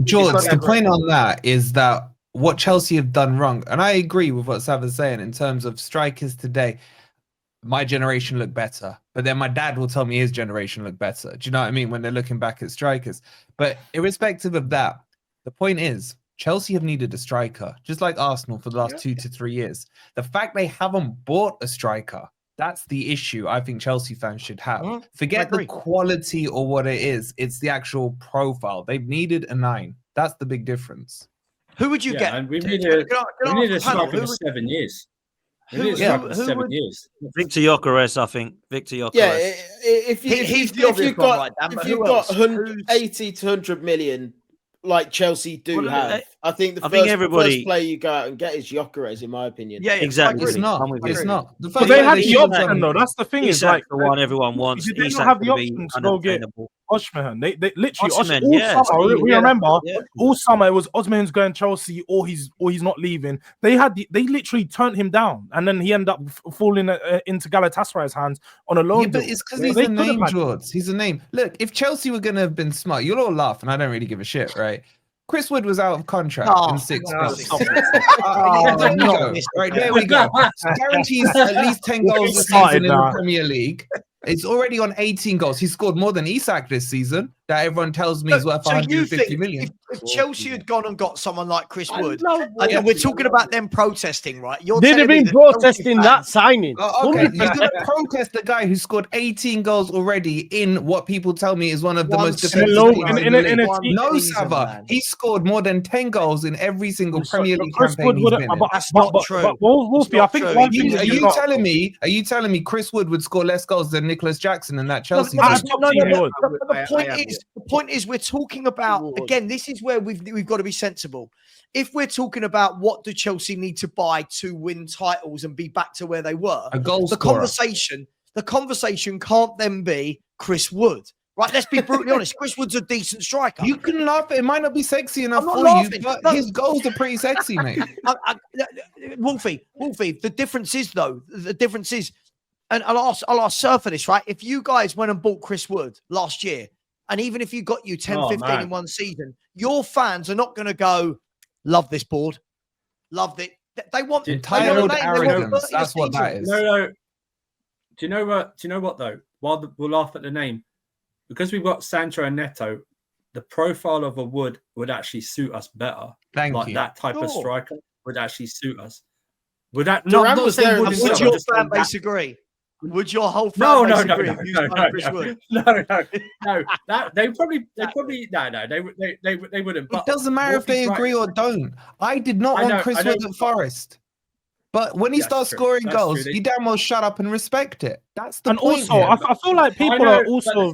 George, the point on that is that what Chelsea have done wrong, and I agree with what Sav is saying in terms of strikers today. My generation look better, but then my dad will tell me his generation look better. Do you know what I mean? When they're looking back at strikers. But irrespective of that, the point is Chelsea have needed a striker, just like Arsenal for the last 2 to 3 years. The fact they haven't bought a striker, that's the issue I think Chelsea fans should have. Forget the quality or what it is. It's the actual profile. They've needed a 9. That's the big difference. Who would you get? And we needed a striker for 7 years. Who 7 years? Victor Gyökeres, I think. Victor Gyökeres. Yeah, if you've got 80 to 100 million, like Chelsea do have, I think the first player you go out and get is Gyökeres, in my opinion. Yeah, exactly. It's not. It's not. But they had the option, though. That's the thing. Is like the one everyone wants. They don't have the option to go get Osimhen. They literally Osimhen, all summer. We remember all summer it was Osimhen's going Chelsea or he's not leaving. They literally turned him down, and then he ended up falling into Galatasaray's hands on a loan. Yeah, but it's because he's a name, George. He's a name. Look, if Chelsea were gonna have been smart, you'll all laugh, and I don't really give a shit, right? Chris Wood was out of contract in 6 months. Right, there we go. Guarantees at least 10 goals this season in the Premier League. It's already on 18 goals. He scored more than Isak this season. That everyone tells me is worth 150 million. If Chelsea had gone and got someone like Chris Wood, and we're talking about them protesting, right? They'd have been protesting that signing. Okay, you're going to protest the guy who scored 18 goals already in what people tell me is one of the most defensive teams in the league. No, Sava, he scored more than 10 goals in every single Premier League campaign he's been in. That's not true. Wolfie, I think are you telling me Chris Wood would score less goals than Nicholas Jackson in that Chelsea team? The point is, we're talking about, again, this is where we've got to be sensible. If we're talking about what do Chelsea need to buy to win titles and be back to where they were, the conversation can't then be Chris Wood. Right, let's be brutally honest. Chris Wood's a decent striker. You can laugh. It might not be sexy enough for you, but his goals are pretty sexy, mate. Wolfie, the difference is, and I'll ask Surfer this, right? If you guys went and bought Chris Wood last year, and even if you got 10, 15 in one season, your fans are not going to go, love this board, loved it. They want entitled arrogance. That's what that is. No. Do you know what though? While we'll laugh at the name, because we've got Sancho and Neto, the profile of a Wood would actually suit us better. Thank you. That type of striker would actually suit us. Would that? Would your fan base agree? Would your whole fan base agree? No. That they probably they wouldn't. It doesn't matter if they agree or don't. I did not want Chris Wood at Forest, but when he starts scoring goals, you damn well shut up and respect it. That's the point. And also, I feel like people are also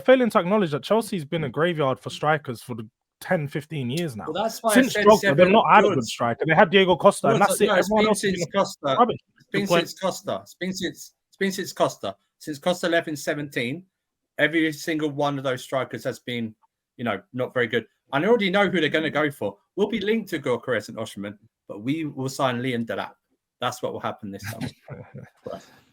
failing to acknowledge that Chelsea's been a graveyard for strikers for the 10, 15 years now. Well, that's why since Drogba, they've not had a good striker. They had Diego Costa, and that's it. Everyone else is rubbish. It's been since Costa. Since Costa left in 17, every single one of those strikers has been, not very good. And I already know who they're going to go for. We'll be linked to Gyökeres and Osimhen, but we will sign Leon Delap. That's what will happen this time.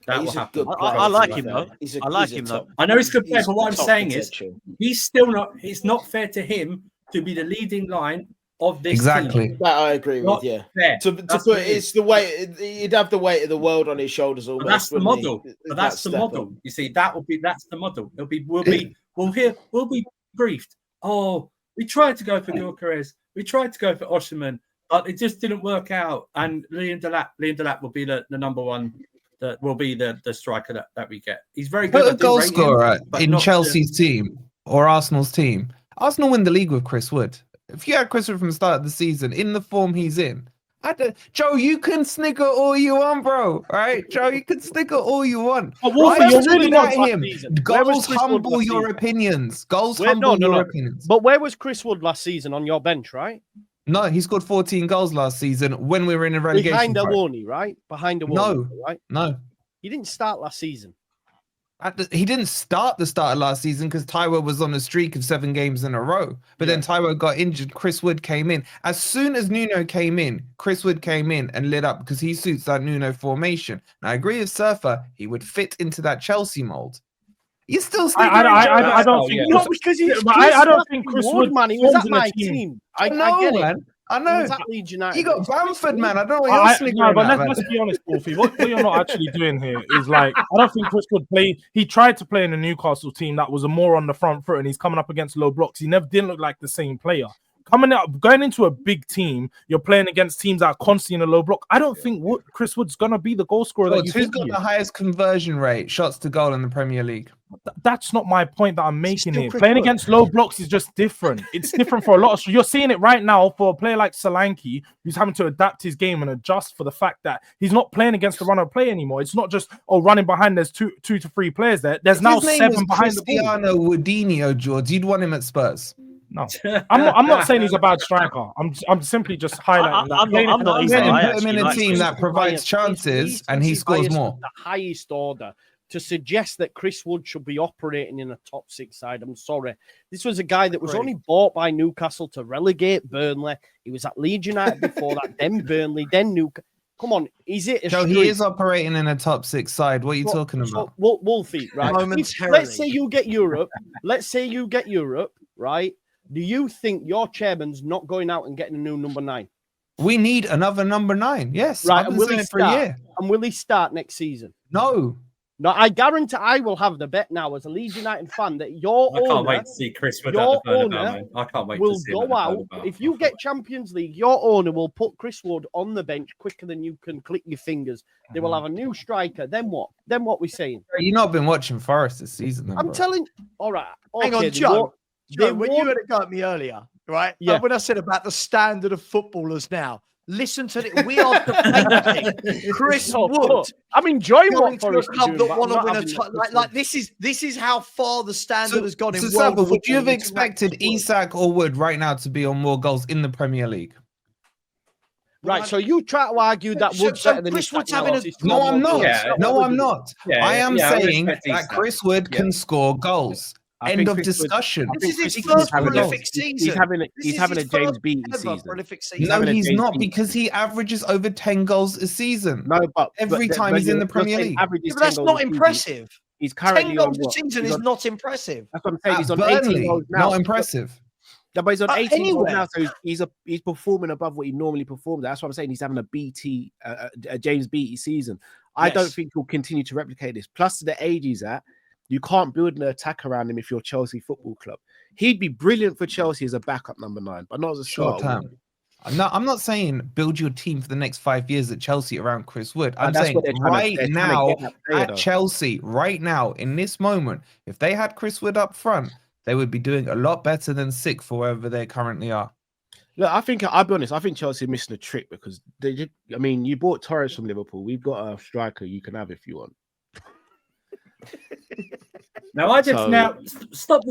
That will happen. I like him though. I like him though. I know he's good player, but what I'm saying is, he's not. It's not fair to him to be the leading line of this team. That I agree with. Yeah, to put it's the weight. He'd have the weight of the world on his shoulders almost. But that's the model. That's the model. You see, that's the model. We'll be briefed. Oh, we tried to go for Gyökeres. We tried to go for Osimhen, but it just didn't work out. And Leon Delap will be the number one. That will be the striker that we get. He's very good. Put a goal scorer in Chelsea's team or Arsenal's team. Arsenal win the league with Chris Wood. If you had Chris Wood from the start of the season in the form he's in, Joe, you can snigger all you want, bro. Right, Joe, you can snigger all you want. You're really not him. Goals humble your opinions. Goals humble your opinions. But where was Chris Wood last season on your bench, right? No, he scored 14 goals last season when we were in a relegation. Behind Awoni, right? Behind Awoni, right? No. He didn't start last season. He didn't start the start of last season because Taiwo was on a streak of 7 games in a row. But then Taiwo got injured. Chris Wood came in. As soon as Nuno came in, Chris Wood came in and lit up because he suits that Nuno formation. And I agree with Surfer. He would fit into that Chelsea mold. You still I don't think. No, because he's I don't think Chris Wood, man. He was at my team. I get it. Man. I know. He was at Leeds United. You got Bamford, man. I don't know what you're sniggering No, but at, let's be honest, Wolfie. What you're not actually doing here is like, I don't think Chris Wood play. He tried to play in a Newcastle team that was more on the front foot, and he's coming up against low blocks. He never didn't look like the same player. Going into a big team, you're playing against teams that are constantly in a low block. I don't think Chris Wood's gonna be the goal scorer. Who's got the highest conversion rate, shots to goal in the Premier League? That's not my point that I'm making here. Playing against low blocks is just different. It's different for a lot of. You're seeing it right now for a player like Solanke, who's having to adapt his game and adjust for the fact that he's not playing against the runner play anymore. It's not just running behind. There's two to three players there. There's now 7 behind the ball. Cristiano Woodinho, George. You'd want him at Spurs. No, I'm not saying he's a bad striker. I'm simply just highlighting that. I'm not either. Put him in a team that provides chances and he scores more. The highest order. To suggest that Chris Wood should be operating in a top 6 side, I'm sorry. This was a guy that was only bought by Newcastle to relegate Burnley. He was at Leeds United before that, then Burnley, then Newcastle. Come on, is it? So he is operating in a top 6 side. What are you talking about? Wolfie, right? Momentarily. Let's say you get Europe. Right? Do you think your chairman's not going out and getting a new number 9? We need another number 9. Yes. Right. And will he for a year? And will he start next season? No. No, I guarantee I will have the bet now as a Leeds United fan that your owner, can't wait to see Chris Wood at the Bernabeu, man. I can't wait will to see go out. If you get Champions League, your owner will put Chris Wood on the bench quicker than you can click your fingers. They will have a new striker. Then what? Then what we're saying? You've not been watching Forest this season. Then, I'm telling. All right. Hang on, Joe. When you had a go at me earlier, right? Yeah. When I said about the standard of footballers now, listen to it. We are debating Chris Wood. I'm enjoying going what to a Forest club that want to win a title. like this is how far the standard has gone in world Saba, football. would you have expected Isak or Wood right now to be on more goals in the Premier League? Right, so you try to argue that Wood's better than Chris Wood's Isak having now. No, I'm not. Yeah. No, I'm not. I am saying I respect that Isak. Chris Wood can score goals. End of discussion. This is his first prolific season. He's having a James Beattie season. No, he's not, because he averages over 10 goals a season. No, but every time he's in the Premier League. But that's not impressive. He's currently 10 goals a season is not impressive. That's what I'm saying. He's on Burnley, 18 goals now. not impressive. No, but he's on 18 goals anywhere. now, so he's performing above what he normally performs. That's what I'm saying. He's having a James Beattie season. I don't think he'll continue to replicate this. Plus, to the age he's at, you can't build an attack around him if you're Chelsea Football Club. He'd be brilliant for Chelsea as a backup number 9, but not as a Short starter. term. I'm not saying build your team for the next 5 years at Chelsea around Chris Wood. I'm That's saying what they're trying right to now get that player, at though. Chelsea, right now, in this moment, if they had Chris Wood up front, they would be doing a lot better than 6th for wherever they currently are. Look, I'll be honest. I think Chelsea are missing a trick because you bought Torres from Liverpool. We've got a striker you can have if you want. Now stop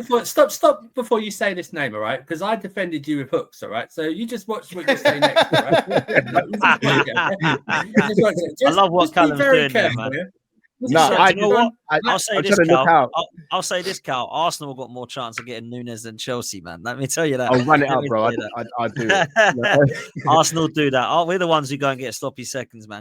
before you say this name, all right? Because I defended you with hooks, all right? So you just watch what you say next, all right? I love what Callum's doing there, man. No, you know what? I'll say this, Cal. I'll say this, Cal. Arsenal got more chance of getting Nunes than Chelsea, man. Let me tell you that. I'll run it up, bro. I do it. Arsenal do that. We're the ones who go and get sloppy seconds, man.